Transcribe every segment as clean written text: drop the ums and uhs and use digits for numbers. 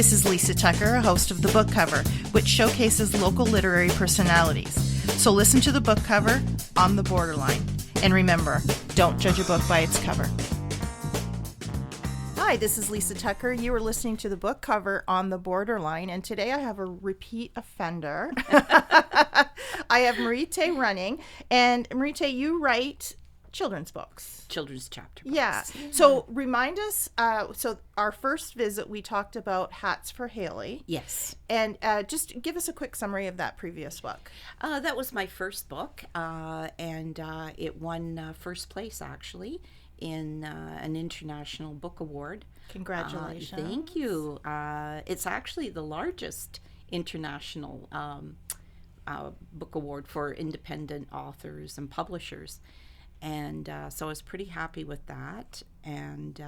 This is Lisa Tucker, host of The Book Cover, which showcases local literary personalities. So listen to The Book Cover on the Borderline. And remember, don't judge a book by its cover. Hi, this is Lisa Tucker. You are listening to The Book Cover on the Borderline, and today I have a repeat offender. I have MARYTÊ running, and MARYTÄ, you write children's books. Children's chapter books. Yeah. So remind us, so our first visit we talked about Hats for Hailey. Yes. And just give us a quick summary of that previous book. That was my first book, and it won first place, actually, in an international book award. Congratulations. Thank you. It's actually the largest international book award for independent authors and publishers. And so I was pretty happy with that. And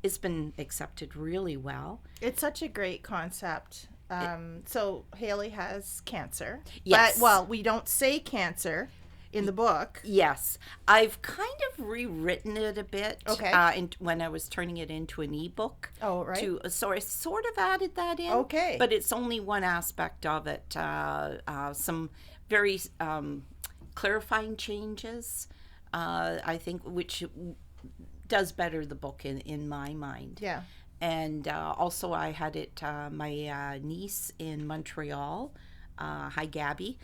it's been accepted really well. It's such a great concept. So Hailey has cancer. Yes. But, well, we don't say cancer in the book. Yes. I've kind of rewritten it a bit. Okay. When I was turning it into an ebook. Oh, right. So I sort of added that in. Okay. But it's only one aspect of it. Some very clarifying changes, I think, which does better the book in my mind. Yeah. And also I had it, my niece in Montreal, hi Gabby,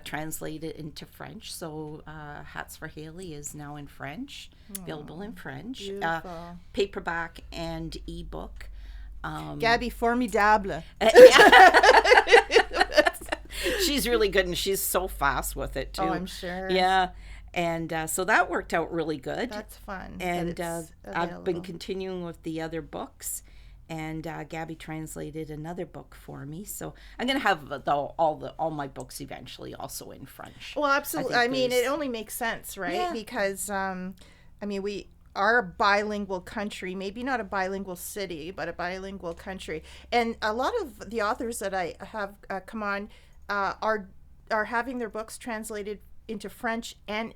translated into French. So Hats for Hailey is now in French, available in French. Beautiful. Paperback and ebook. Gabby, formidable. She's really good, and she's so fast with it too. Oh, I'm sure. Yeah. And so that worked out really good. That's fun. And I've been continuing with the other books, and Gabby translated another book for me. So I'm going to have all my books eventually also in French. Well, absolutely. I mean, it only makes sense, right? Yeah. Because, we are a bilingual country, maybe not a bilingual city, but a bilingual country. And a lot of the authors that I have come on are having their books translated into French and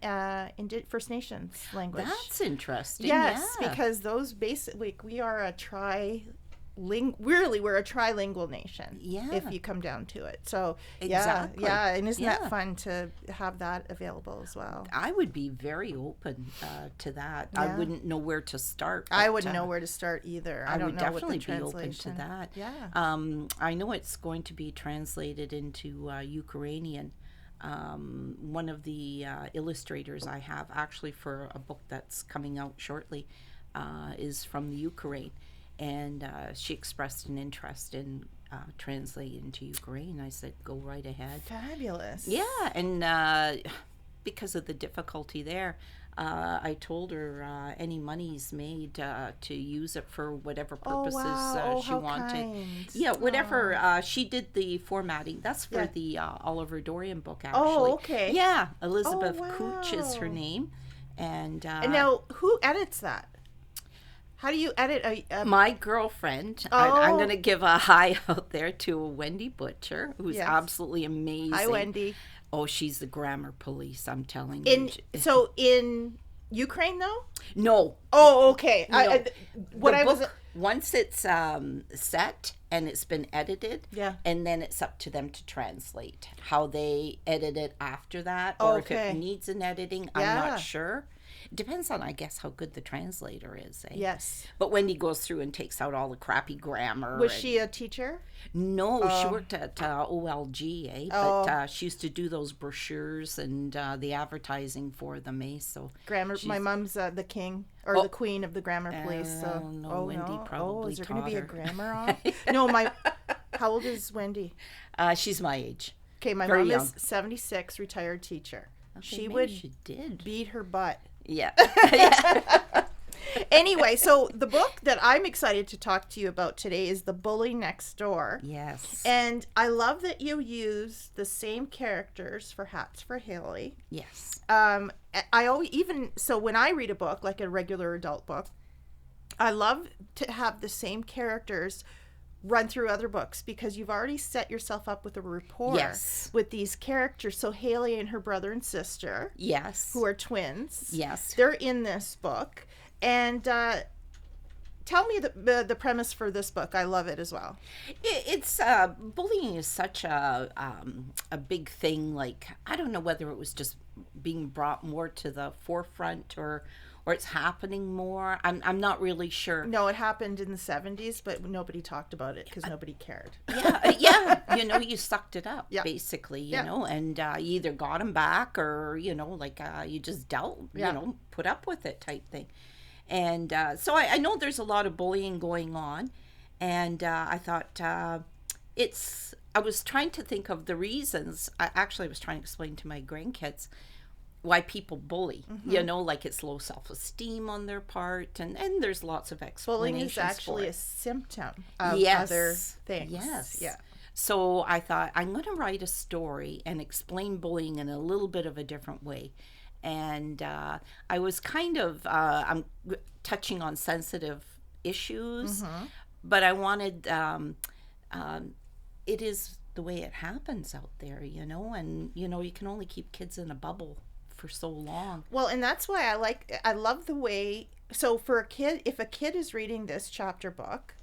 into First Nations language. That's interesting. Yes, yeah. because those basically, we're a trilingual nation. Yeah. If you come down to it. So exactly. yeah, and isn't that fun to have that available as well? I would be very open to that. Yeah. I wouldn't know where to start. I wouldn't know where to start either. I don't would know definitely what the be open to translation. that. Yeah. I know it's going to be translated into Ukrainian. One of the illustrators I have actually for a book that's coming out shortly is from the Ukraine, and she expressed an interest in translating into Ukraine. I said, go right ahead. Fabulous. Yeah, and because of the difficulty there, I told her any monies made to use it for whatever purposes she wanted. Kind. Yeah, whatever. She did the formatting. That's for the Oliver Dorian book, actually. Oh, okay. Yeah, Elizabeth Cooch is her name. And now, who edits that? How do you edit a my girlfriend, I'm going to give a hi out there to Wendy Butcher, who's absolutely amazing. Hi, Wendy. Oh, she's the grammar police, I'm telling you. So in Ukraine, though? No. Oh, okay. No. Once it's set and it's been edited, and then it's up to them to translate. How they edit it after that, or if it needs an editing, I'm not sure. It depends on, I guess, how good the translator is. Eh? Yes. But Wendy goes through and takes out all the crappy grammar. Was she a teacher? No, she worked at OLG, eh? But she used to do those brochures and the advertising for them, eh? So grammar. My mom's the king or the queen of the grammar police. So Wendy probably is there going to be a grammar on? No, how old is Wendy? She's my age. Okay, my mom is 76, retired teacher. Okay, she did beat her butt. Yeah. Anyway, so the book that I'm excited to talk to you about today is The Bully Next Door. Yes. And I love that you use the same characters for Hats for Hailey. Yes. I always, when I read a book, like a regular adult book, I love to have the same characters run through other books because you've already set yourself up with a rapport with these characters. So Hailey and her brother and sister, who are twins, they're in this book, and tell me the premise for this book. I love it as well. It's bullying is such a big thing. Like, I don't know whether it was just being brought more to the forefront, or it's happening more. I'm not really sure. No, it happened in the 70s, but nobody talked about it because nobody cared. Yeah. You sucked it up, Yeah. basically, Yeah. and you either got them back, or, you just dealt, put up with it type thing. And so I know there's a lot of bullying going on. And I thought I was trying to think of the reasons. I was trying to explain to my grandkids why people bully, like it's low self-esteem on their part, and there's lots of explanations. Bullying is actually a symptom of other things. Yes. Yeah. So I thought, I'm going to write a story and explain bullying in a little bit of a different way. And I was kind of, I'm touching on sensitive issues, but I wanted, it is the way it happens out there, and, you can only keep kids in a bubble for so long. Well, and that's why I love the way, so for a kid, if a kid is reading this chapter book,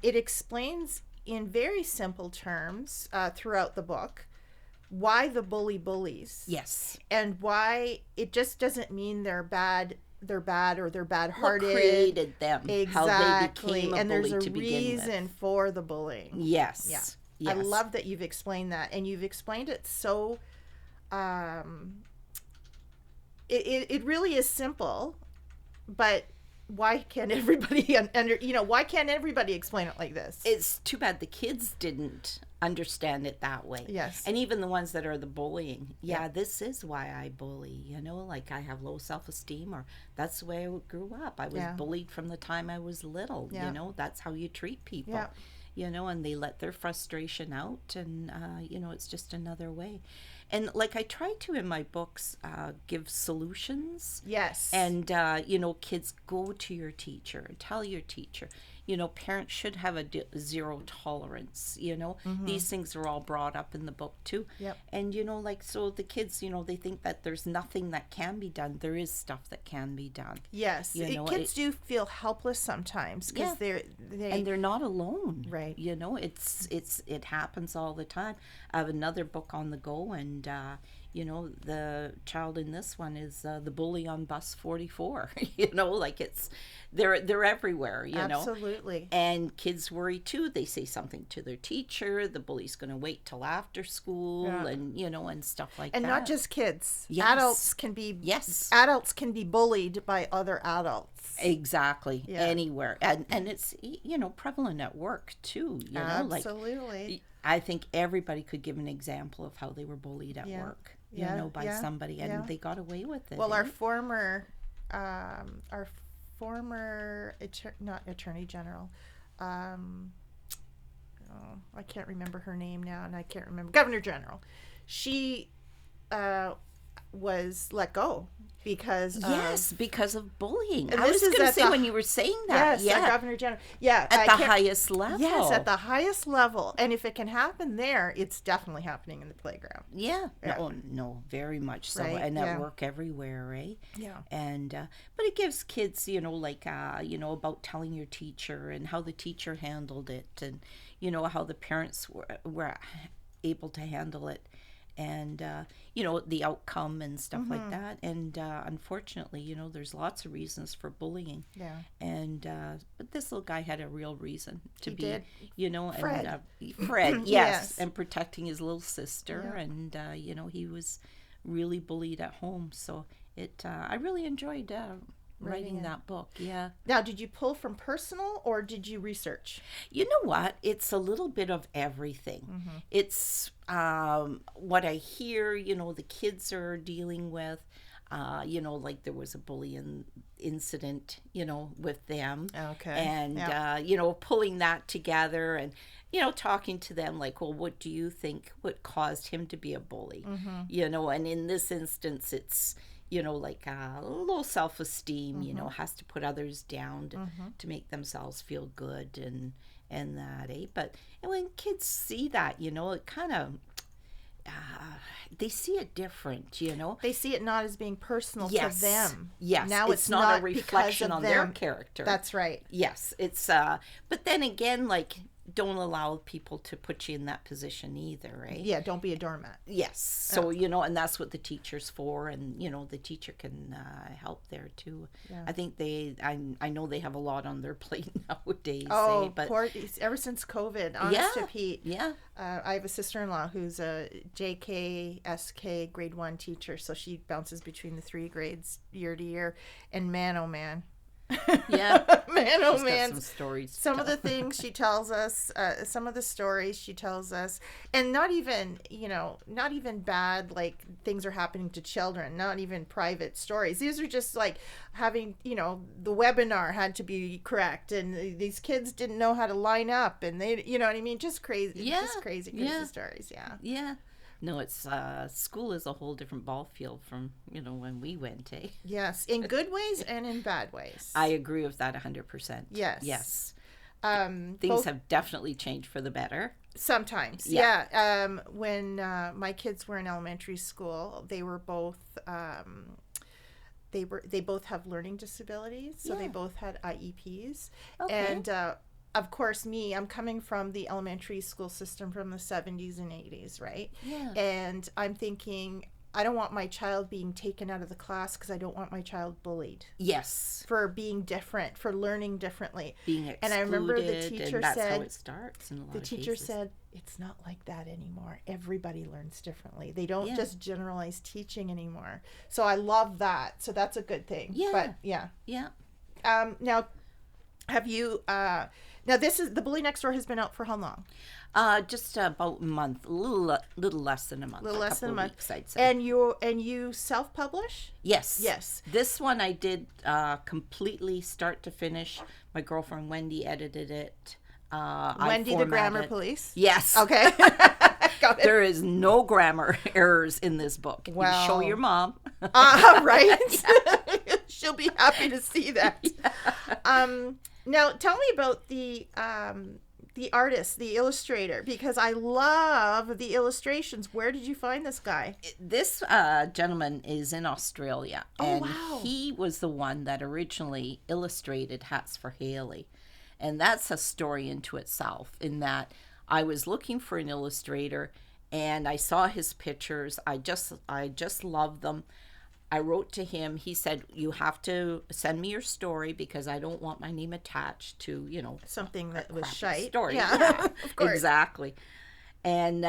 it explains in very simple terms throughout the book why the bully bullies. Yes. And why it just doesn't mean they're bad or they're bad-hearted. What created them. Exactly. How they became a and bully there's to a begin with. reason for the bullying. Yes. Yeah. Yes. I love that you've explained that, and you've explained it so it really is simple, but why can't everybody why can't everybody explain it like this? It's too bad the kids didn't understand it that way. Yes. And even the ones that are the bullying. Yeah, this is why I bully, like I have low self-esteem, or that's the way I grew up. I was bullied from the time I was little. That's how you treat people. And they let their frustration out, and it's just another way. And like I try to in my books give solutions. Yes. And kids, go to your teacher and tell your teacher. Parents should have a zero tolerance. These things are all brought up in the book too. Yep. And so the kids, they think that there's nothing that can be done. There is stuff that can be done. Yes. Kids do feel helpless sometimes because they're not alone. Right. It happens all the time. I have another book on the go, and the child in this one is the bully on bus 44. They're everywhere. Absolutely. And kids worry too. They say something to their teacher. The bully's going to wait till after school, and and stuff like that. And not just kids. Yes. Adults can be bullied by other adults. Exactly. Yeah. Anywhere. And it's prevalent at work too. Absolutely. I think everybody could give an example of how they were bullied at work. By somebody, and they got away with it. Well, our former not attorney general, I can't remember her name now, and I can't remember Governor General. She was let go because of bullying. And I was going to say when you were saying that, Governor General, at the highest level. Yes, at the highest level, and if it can happen there, it's definitely happening in the playground. No, very much so, right? And at work everywhere, right? Yeah. And but it gives kids, about telling your teacher and how the teacher handled it, and how the parents were able to handle it. And, the outcome and stuff like that. And unfortunately, there's lots of reasons for bullying. Yeah. And, but this little guy had a real reason to be, did. Fred. And Fred, yes. And protecting his little sister. Yeah. And, he was really bullied at home. So I really enjoyed writing that book. Yeah. Now, did you pull from personal or did you research? You know what? It's a little bit of everything. Mm-hmm. It's what I hear, the kids are dealing with. Like there was a bullying incident, with them. Okay. And, pulling that together and, talking to them like, well, what do you think what caused him to be a bully? Mm-hmm. And in this instance, it's, like a low self-esteem, has to put others down to make themselves feel good and that, eh? But when kids see that, it kind of, they see it different, you know. They see it not as being personal Yes. to them. Yes. Now it's not a reflection on their character. That's right. Yes. It's but then again, like, don't allow people to put you in that position either, right? Yeah, don't be a doormat. Yes. So, you know, and that's what the teacher's for, and, you know, the teacher can help there too. Yeah. I think I know they have a lot on their plate nowadays. Oh, but ever since COVID, honest to Pete. Yeah. I have a sister-in-law who's a JK, grade 1 teacher, so she bounces between the 3 grades year to year. And man, oh man. Yeah. Man, oh She's got man. some stories. to Some of tell. the things she tells us, some of the stories she tells us, and not even, not even bad, like things are happening to children, not even private stories. These are just like having, the webinar had to be correct, and these kids didn't know how to line up, and they, you know what I mean? Just crazy, just crazy stories. Yeah. Yeah. No, it's school is a whole different ball field from, when we went, eh? Yes, in good ways and in bad ways. I agree with that 100%. Yes. Yes. Things have definitely changed for the better. Sometimes, yeah. When my kids were in elementary school, they were both they both have learning disabilities, so they both had IEPs, and of course, I'm coming from the elementary school system from the 70s and 80s, right? Yeah. And I'm thinking, I don't want my child being taken out of the class because I don't want my child bullied. Yes. For being different, for learning differently. Being excluded, and I remember the teacher and that's said, how it starts in a lot the of teacher cases. said, it's not like that anymore. Everybody learns differently. They don't just generalize teaching anymore. So I love that. So that's a good thing. Yeah. But yeah. Yeah. Now, have you... Now, The Bully Next Door has been out for how long? Just about a month, a little less than a month. A little less than a month. Weeks, I'd say. And you self-publish? Yes. Yes. This one I did completely start to finish. My girlfriend Wendy edited it. Wendy the Grammar Police? Yes. Okay. Got it. There is no grammar errors in this book. Wow. You show your mom. Right? She'll be happy to see that. Yeah. Now, tell me about the artist, the illustrator, because I love the illustrations. Where did you find this guy? This gentleman is in Australia. Oh, wow. He was the one that originally illustrated Hats for Hailey. And that's a story into itself, in that I was looking for an illustrator and I saw his pictures. I just loved them. I wrote to him. He said, you have to send me your story because I don't want my name attached to, something that was shite. Story. Yeah. Of course. Exactly. And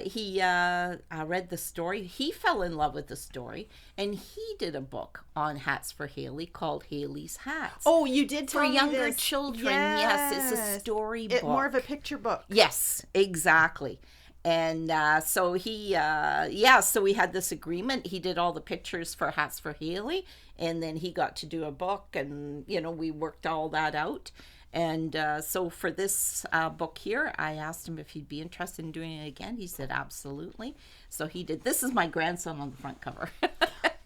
he read the story. He fell in love with the story, and he did a book on Hats for Hailey called Hailey's Hats. Oh, you did tell for me younger this. children. Yes, it's a story book. More of a picture book. Yes, exactly. And so he, so we had this agreement. He did all the pictures for Hats for Hailey, and then he got to do a book, and, we worked all that out. And so for this book here, I asked him if he'd be interested in doing it again. He said, absolutely. So he did. This is my grandson on the front cover.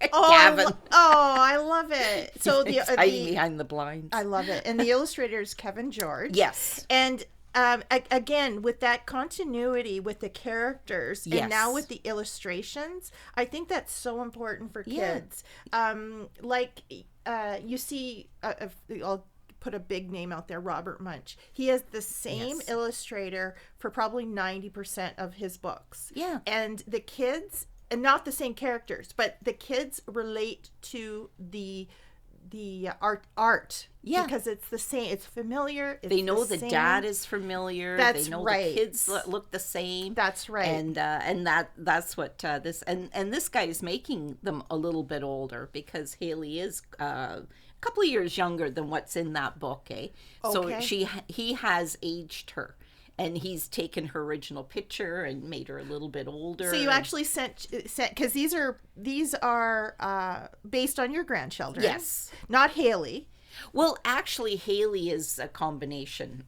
Gavin. I love it. So the hiding behind the blinds. I love it. And the illustrator is Kevin George. Yes. And again, with that continuity with the characters and now with the illustrations, I think that's so important for kids. You see, I'll put a big name out there, Robert Munch. He has the same illustrator for probably 90% of his books. Yeah. And the kids, and not the same characters, but the kids relate to the art. Yeah. Because it's the same. It's familiar. It's they know the dad is familiar. That's they know right. The kids look the same. That's right. And that's what this and this guy is making them a little bit older because Hailey is a couple of years younger than what's in that book, eh? Okay. So he has aged her. And he's taken her original picture and made her a little bit older. So you actually sent because these are based on your grandchildren. Yes. Not Hailey. Well, actually, Hailey is a combination.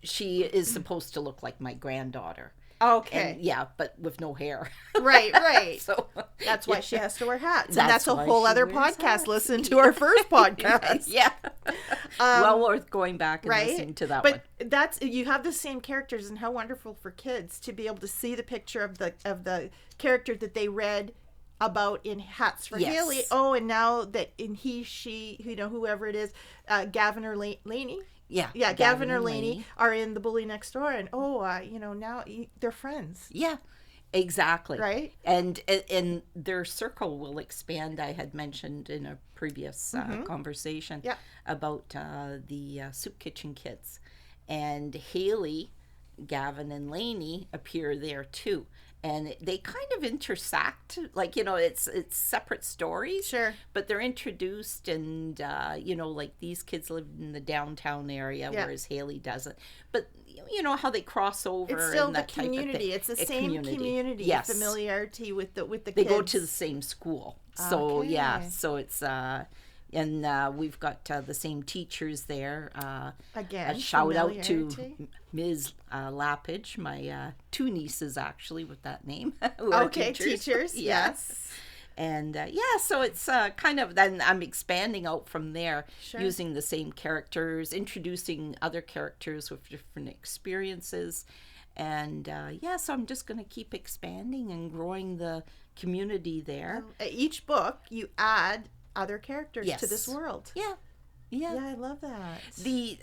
She is supposed to look like my granddaughter. Okay. And, yeah, but with no hair. Right. So That's why she has to wear hats. And That's that's a why whole she other wears podcast. hats. Listen to our first podcast. Yeah. Well worth going back and Right? listening to that But one. that's, you have the same characters, and how wonderful for kids to be able to see the picture of the character that they read about in Hats for Yes. Hailey. Oh, and now that in he, she, whoever it is, Gavin or Laney. Yeah. Yeah, Gavin or and Laney are in The Bully Next Door, and now they're friends. Yeah, exactly. Right? And their circle will expand. I had mentioned in a previous conversation Yeah. about the soup kitchen kids. And Hailey, Gavin, and Laney appear there too. And they kind of intersect, like, it's separate stories. Sure. But they're introduced, and, like these kids live in the downtown area, Yeah. whereas Hailey doesn't. But, how they cross over. It's still and the that type of community. thing. It's the A same community. Yes. Familiarity with the They kids. go to the same school. So, yeah. Okay. So it's, and we've got the same teachers there. Again, A shout out to familiarity. Ms. Lappage, my two nieces actually with that name. Who are Okay, teachers. Yes. And so it's kind of, then I'm expanding out from there, Sure. using the same characters, introducing other characters with different experiences. And so I'm just going to keep expanding and growing the community there. Each book, you add other characters to this Yes. world. Yeah. Yeah, I love that. The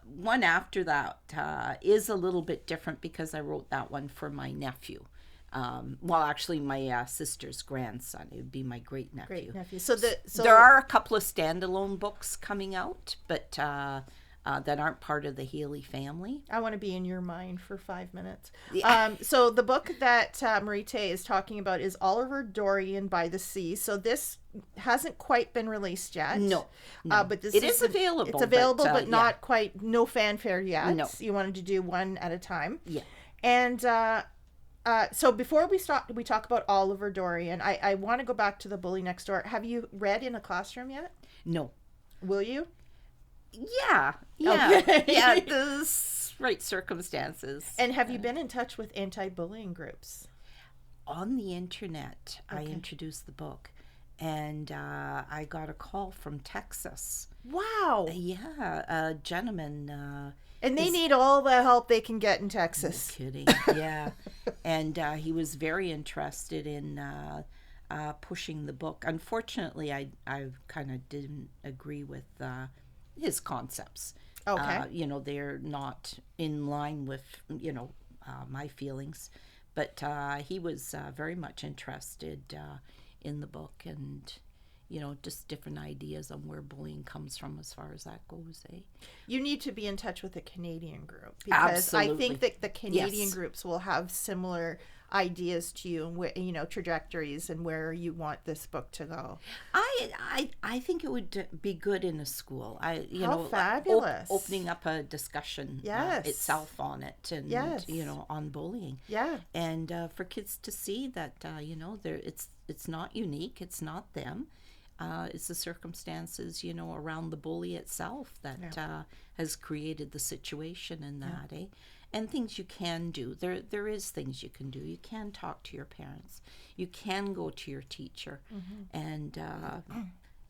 one after that is a little bit different because I wrote that one for my nephew. Actually, my sister's grandson. It would be my great nephew. Great nephew. So There are a couple of standalone books coming out, but that aren't part of the Hailey family. I want to be in your mind for 5 minutes. Yeah. So the book that MARYTŁ is talking about is Oliver Dorian by the Sea. So this hasn't quite been released yet. No. But this It is available. It's available, but yeah. not quite. No fanfare yet. No. You wanted to do one at a time. Yeah. And so before we talk about Oliver Dorian, I want to go back to The Bully Next Door. Have you read in a classroom yet? No. Will you? Yeah. Okay. Yeah. The right circumstances. And have you been in touch with anti-bullying groups? On the internet, I Okay. introduced the book, and I got a call from Texas. Wow. Yeah, a gentleman. And they need all the help they can get in No Texas. kidding. Yeah, and he was very interested in pushing the book. Unfortunately, I kind of didn't agree with his concepts. Okay. They're not in line with my feelings, but he was very much interested in the book, and just different ideas on where bullying comes from as far as that goes. You need to be in touch with a Canadian group, because I Absolutely. think that the Canadian Yes. groups will have similar ideas to you, and where, trajectories and where you want this book to go. I think it would be good in a school. How fabulous. Opening up a discussion Yes. itself on it, and Yes. on bullying. Yeah. And for kids to see that it's not unique, it's not them. It's the circumstances, around the bully itself that has created the situation in that, And things you can do. There is things you can do. You can talk to your parents. You can go to your teacher, and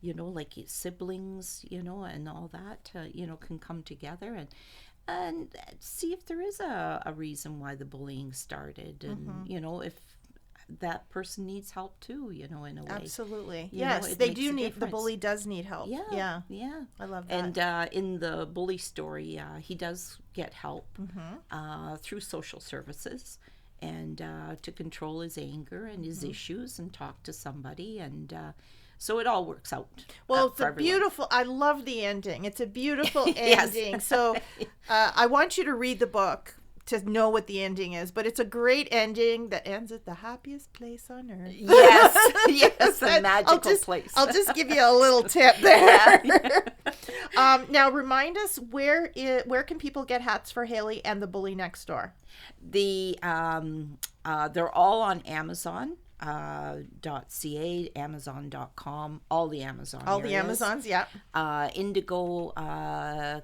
like siblings, and all that, can come together and see if there is a reason why the bullying started, and if that person needs help too, in a way. Absolutely. You know, Yes, it they makes do a need, the difference. bully does need help. Yeah. Yeah. I love that. And in the bully story, he does get help through social services, and to control his anger and his issues, and talk to somebody, and so it all works out. Well, it's for a everyone. beautiful, I love the ending. It's a beautiful Yes. ending. So I want you to read the book to know what the ending is, but it's a great ending that ends at the happiest place on earth. Yes, a magical place. I'll just give you a little tip there. Now, remind us, where can people get Hats for Hailey and The Bully Next Door? They're all on Amazon. .ca, Amazon.com, all the Amazon All the areas. Amazons, yeah. Indigo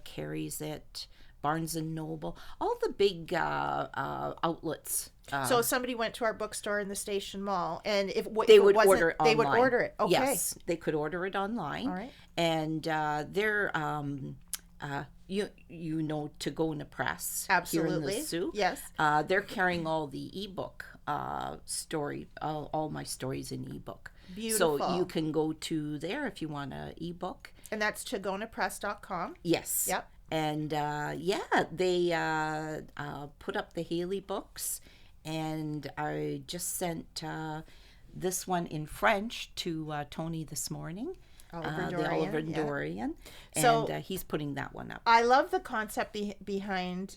carries it. Barnes and Noble, all the big outlets. So if somebody went to our bookstore in the Station Mall, and they would order it online. They would order it. Okay. Yes, they could order it online. All right. And they're you know, to go in a press. Absolutely. Here in the Sioux. Yes. They're carrying all the ebook story, all my stories in ebook. Beautiful. So you can go to there if you want an ebook. And that's chagonapress.com. Yes. Yep. And they put up the Hailey books, and I just sent this one in French to Tony this morning. The Oliver and Dorian, So, and he's putting that one up. I love the concept behind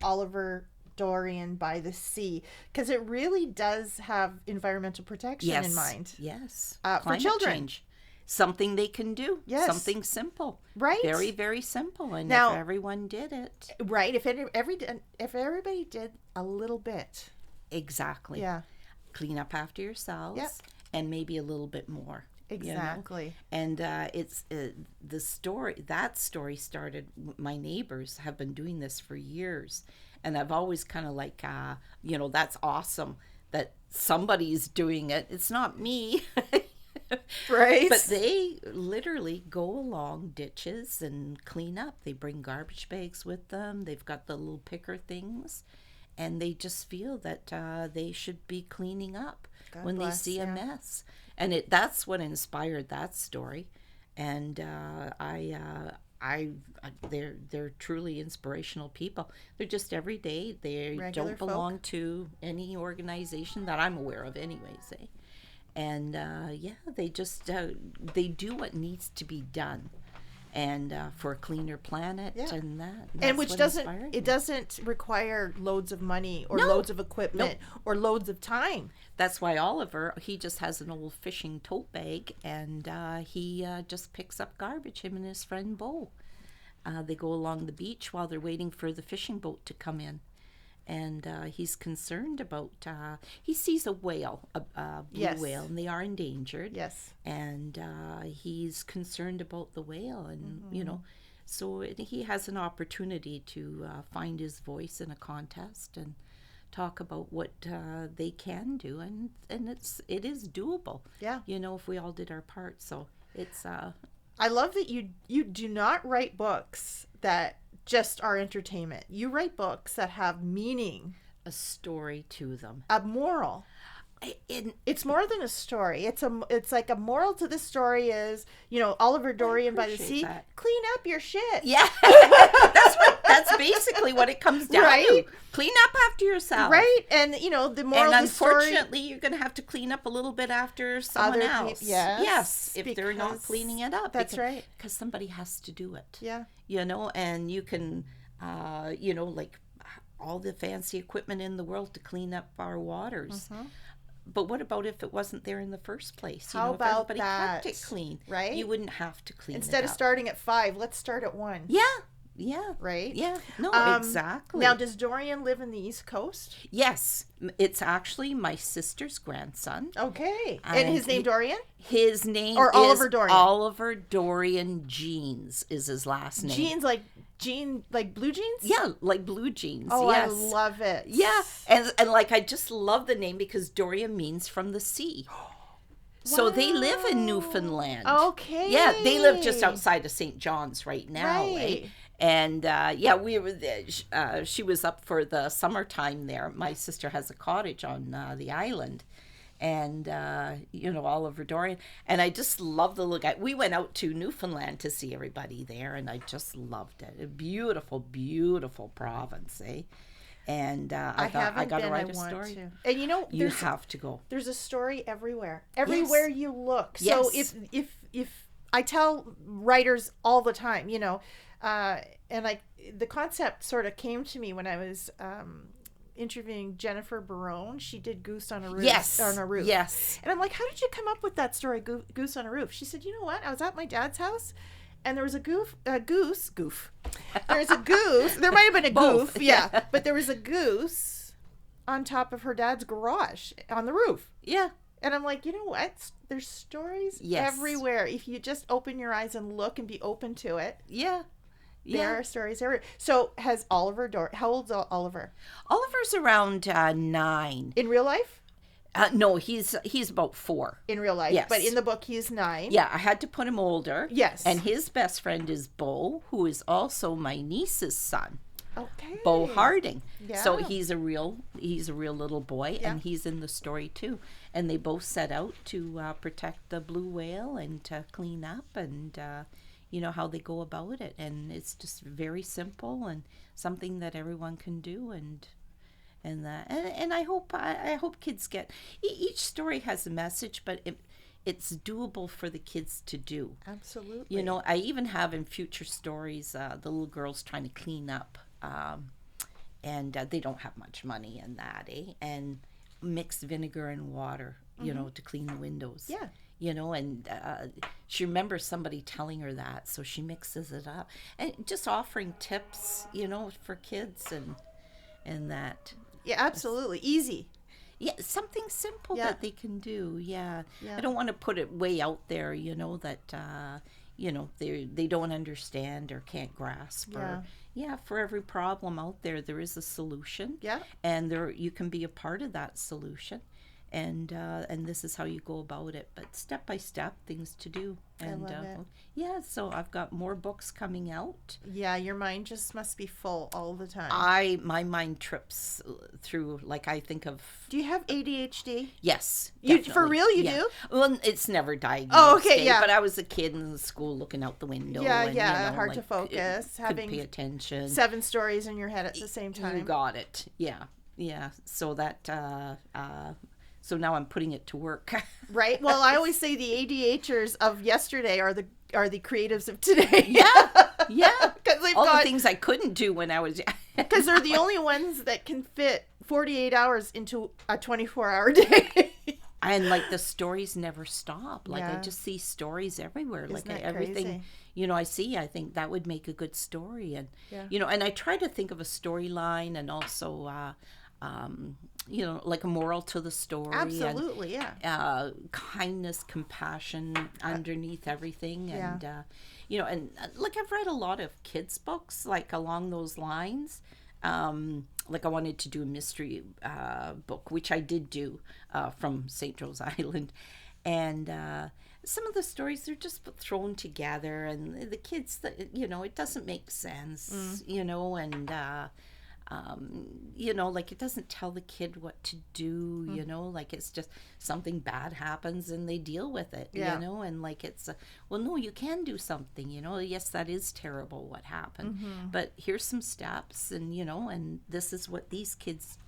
Oliver Dorian by the Sea, because it really does have environmental protection in mind. Yes, for children. Change. Something they can do. Yes. Something simple. Right. Very, very simple. And now, if everyone did it. Right. If everybody did a little bit. Exactly. Yeah. Clean up after yourselves. Yep. And maybe a little bit more. Exactly. You know? And it's the story. That story started. My neighbors have been doing this for years, and I've always kind of like, that's awesome that somebody's doing it. It's not me. Right. But they literally go along ditches and clean up. They bring garbage bags with them. They've got the little picker things, and they just feel that they should be cleaning up when they see a mess. And that's what inspired that story. And they're truly inspirational people. They're just every day. They Regular don't belong to any organization that I'm aware of anyways. And they just they do what needs to be done, and for a cleaner planet, and which doesn't require loads of money or loads of equipment or loads of time. That's why Oliver, he just has an old fishing tote bag, and he just picks up garbage. Him and his friend Bo, they go along the beach while they're waiting for the fishing boat to come in. And he's concerned about, he sees a whale, a blue whale, and they are endangered. Yes. And he's concerned about the whale. And, so he has an opportunity to find his voice in a contest and talk about what they can do. And it is doable. Yeah. If we all did our part. So it's... I love that you do not write books that just are entertainment. You write books that have meaning, a story to them, a moral. It's more than a story. It's like a moral to this story is, Oliver Dorian by the Sea. Clean up your shit. Yeah, that's basically what it comes down to. Clean up after yourself, right? And the moral. And of the story, unfortunately, you're going to have to clean up a little bit after someone else. Yes, if they're not cleaning it up. That's right. Because somebody has to do it. Yeah. And you can, like all the fancy equipment in the world to clean up our waters. Mm-hmm. But what about if it wasn't there in the first place? How about if everybody kept it clean, right? You wouldn't have to clean Instead it of starting at 5, let's start at 1. Yeah. Right? Yeah. No, exactly. Now, does Dorian live in the East Coast? Yes. It's actually my sister's grandson. Okay. And his name Dorian? His name is Oliver Dorian. Oliver Dorian Jeans is his last name. Jeans like blue jeans? Yeah, like blue jeans. Oh, yes. I love it. Yeah. And like I just love the name because Dorian means from the sea. So they live in Newfoundland. Okay. Yeah, they live just outside of St. John's right now. Right. And we were there. She was up for the summertime there. My sister has a cottage on the island. And, Oliver Dorian. And I just love the look. We went out to Newfoundland to see everybody there, and I just loved it. A beautiful, beautiful province, eh? And I thought I got to write a story. And you have to go. There's a story everywhere you look. So if I tell writers all the time, and like the concept sort of came to me when I was interviewing Jennifer Barone. She did Goose on a Roof. Yes. On a Roof. Yes. And I'm like, how did you come up with that story, Goose on a Roof? She said, you know what? I was at my dad's house, and there was a goose. There's a goose. There might have been a goof, yeah. But there was a goose on top of her dad's garage on the roof. Yeah. And I'm like, you know what? There's stories everywhere. If you just open your eyes and look and be open to it. Yeah. There are stories everywhere. So has Oliver how old's Oliver? Oliver's around 9. In real life? No, he's about 4. In real life. Yes. But in the book he's 9. Yeah, I had to put him older. Yes. And his best friend is Bo, who is also my niece's son. Okay. Bo Harding. Yeah. So he's a real little boy, Yeah. and he's in the story too. And they both set out to protect the blue whale and to clean up, and you know how they go about it. And it's just very simple and something that everyone can do. And I hope kids get. Each story has a message, but it's doable for the kids to do. Absolutely. You know, I even have in future stories the little girls trying to clean up, and they don't have much money in that, and mix vinegar and water, you know, to clean the windows. Yeah. You know, and she remembers somebody telling her that, so she mixes it up, and just offering tips, you know, for kids and that. Yeah, absolutely. Easy. Yeah, something simple Yeah. that they can do. Yeah. Yeah. I don't want to put it way out there, you know, that you know, they don't understand or can't grasp. Yeah. Or for every problem out there is a solution. Yeah. And you can be a part of that solution. And this is how you go about it, but step by step, things to do. And I love it. Yeah, so I've got more books coming out. Yeah, your mind just must be full all the time. My mind trips through, like, I think of. Do you have ADHD? Yes, You for definitely. real? You Yeah. do? Well, it's never diagnosed. Oh, okay, yeah. But I was a kid in school looking out the window. Yeah, and, yeah, you know, hard to like, focus, having couldn't pay attention. 7 stories in your head at the same time. You got it. Yeah. So that. So now I'm putting it to work. Right? Well, I always say the ADHDers of yesterday are the creatives of today. Yeah. Because they've All got, the things I couldn't do when I was. because they're the only ones that can fit 48 hours into a 24-hour day. And like the stories never stop. Like Yeah. I just see stories everywhere. Isn't Like that everything, crazy? you know, I think that would make a good story. And, Yeah. you know, and I try to think of a storyline and also, you know, like a moral to the story. Absolutely, yeah. And, kindness, compassion underneath everything. Yeah. And, you know, and like I've read a lot of kids' books, like along those lines. Like I wanted to do a mystery book, which I did do from St. Joe's Island. And some of the stories, they're just thrown together. And the kids, you know, it doesn't make sense, you know, and... you know, like it doesn't tell the kid what to do, you know, like it's just something bad happens and they deal with it, you know, and like it's, well, no, you can do something, you know, yes, that is terrible what happened, but here's some steps and, you know, and this is what these kids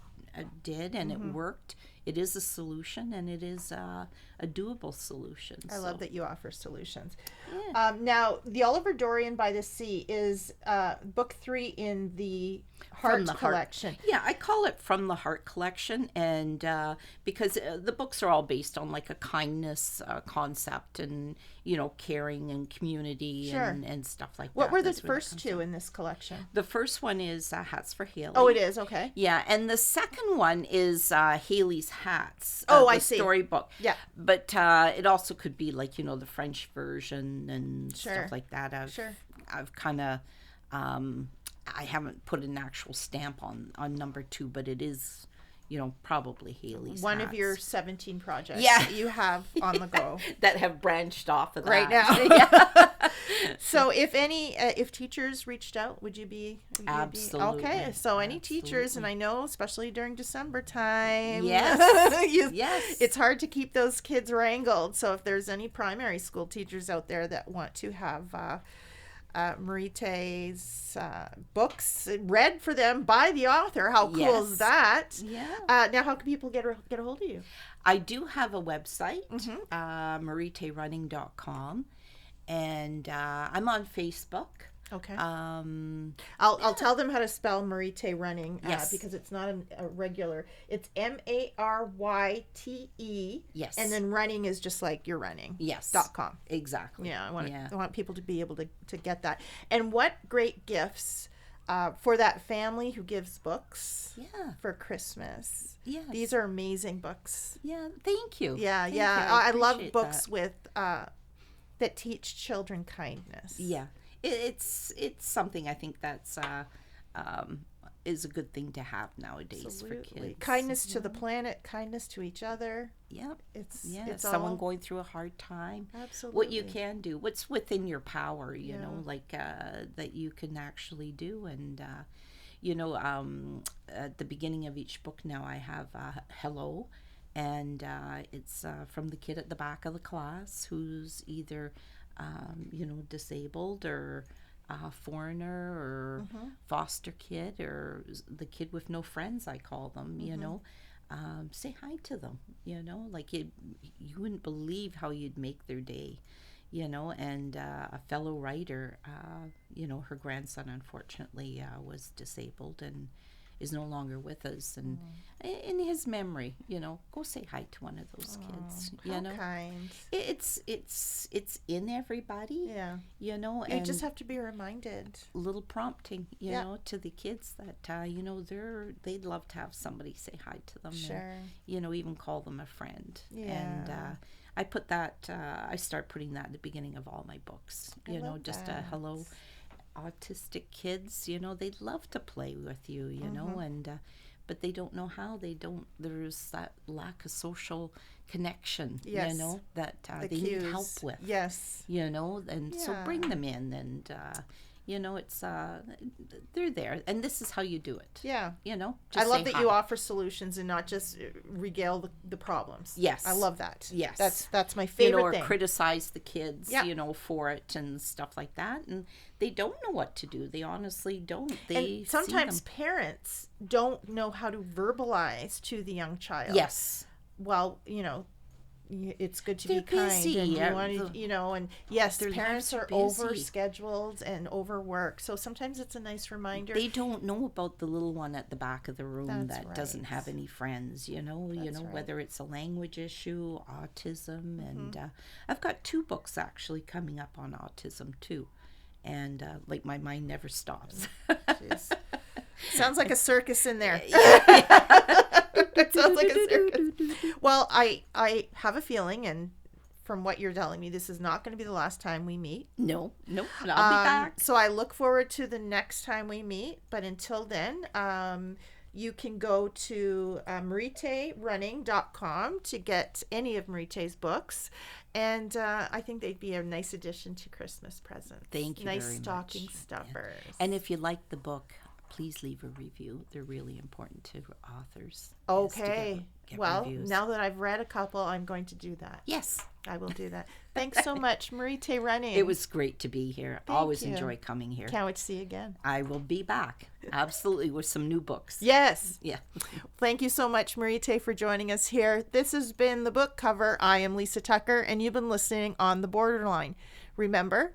did and it worked. It is a solution and it is a doable solution. I love that you offer solutions. Yeah. Now, The Oliver Dorian by the Sea is book 3 in the Heart collection. Yeah, I call it From the Heart collection, and because the books are all based on like a kindness concept and, you know, caring and community and stuff like that. What were the That's where that first comes 2 from. in this collection? The first one is Hats for Hailey. Oh, it is? Okay. Yeah, and the second one is Hailey's Hats. Oh, the I see. Storybook. Yeah. But it also could be like, you know, the French version and stuff like that. I've kind of, I haven't put an actual stamp on number 2, but it is, you know, probably Hailey's One Hats. of your 17 projects Yeah. that you have on the go. that have branched off of that. Right now. Yeah. So if teachers reached out, would you be Absolutely. okay? So any teachers, and I know especially during December time, Yes. yes, it's hard to keep those kids wrangled. So if there's any primary school teachers out there that want to have MARYTŁ's books read for them by the author, how cool is that? Yeah. Now, how can people get a hold of you? I do have a website, MARYTŁrunning.com, and I'm on Facebook. Okay. I'll tell them how to spell MARYTŁ running because it's not a regular. It's MARYTE. Yes. And then running is just like you're running. Yes. .com. Exactly. Yeah, I want people to be able to get that. And what great gifts for that family who gives books. Yeah. For Christmas. Yes. These are amazing books. Yeah. Thank you. Yeah, Thank yeah. you. I love appreciate books that. with that teach children kindness. Yeah. It's something I think that's is a good thing to have nowadays Absolutely. for kids. Kindness to the planet, kindness to each other. Yep. It's someone all, going through a hard time. absolutely, What you can do, what's within your power, Yeah. like that you can actually do. And at the beginning of each book now, I have hello, and it's from the kid at the back of the class who's either disabled or foreigner or foster kid, or the kid with no friends, I call them. Say hi to them. Like you wouldn't believe how you'd make their day. And a fellow writer, her grandson unfortunately was disabled and is no longer with us. And in his memory, go say hi to one of those kids. how kind. It's in everybody. Yeah. And You just have to be reminded. little prompting, Yeah. to the kids that they'd love to have somebody say hi to them. Sure. And, even call them a friend. And Yeah. I put that. I start putting that at the beginning of all my books. I love just that. a hello. Autistic kids, they'd love to play with you, and but they don't know how. There's that lack of social connection, Yes. that The they cues. need help with. Yes. And so Yeah. bring them in, and it's they're there, and this is how you do it. Yeah. Just I love say that you hi. offer solutions and not just regale the problems. Yes. I love that. Yes. That's my favorite or thing. criticize the kids, Yeah. for it and stuff like that, and they don't know what to do. They honestly don't. They And sometimes see them. parents don't know how to verbalize to the young child. Yes. Well, it's good to They're be kind, busy, and yeah, you want to, and yes, their parents lives are are busy. overscheduled and overworked. So sometimes it's a nice reminder. They don't know about the little one at the back of the room That's that doesn't right. have any friends, That's right. whether it's a language issue, autism, and I've got 2 books actually coming up on autism too. And like my mind never stops. Jeez. Sounds like a circus in there. It sounds like a circus. Well, I have a feeling, and from what you're telling me, this is not going to be the last time we meet. No, I'll be back. So I look forward to the next time we meet. But until then, you can go to MARYTƖ.com to get any of MARYTЈ's books. And I think they'd be a nice addition to Christmas presents. Thank you nice very much. stocking stuffers. And if you like the book, please leave a review. They're really important to authors. Okay. Get Well, reviews. now that I've read a couple, I'm going to do that. Yes. I will do that. Thanks so much, MARYTЈ Running. It was great to be here. Thank Always you. enjoy coming here. Can't wait to see you again. I will be back. Absolutely, with some new books. Yes. Yeah. Thank you so much, MARYTЈ, for joining us here. This has been The Book Cover. I am Lisa Tucker, and you've been listening on The Borderline. Remember,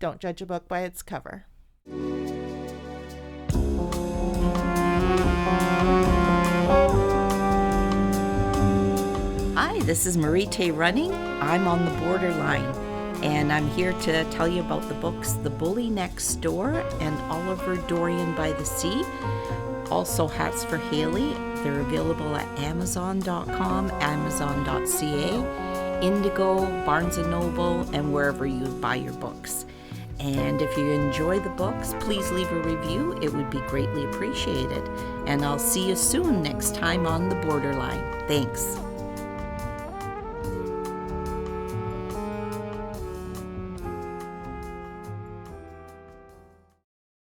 don't judge a book by its cover. Hi, this is MARYT噚 Running. I'm on the borderline, and I'm here to tell you about the books The Bully Next Door and Oliver Dorian by the Sea. Also, Hats for Hailey. They're available at Amazon.com, Amazon.ca, Indigo, Barnes & Noble, and wherever you buy your books. And if you enjoy the books, please leave a review. It would be greatly appreciated. And I'll see you soon next time on The Borderline. Thanks.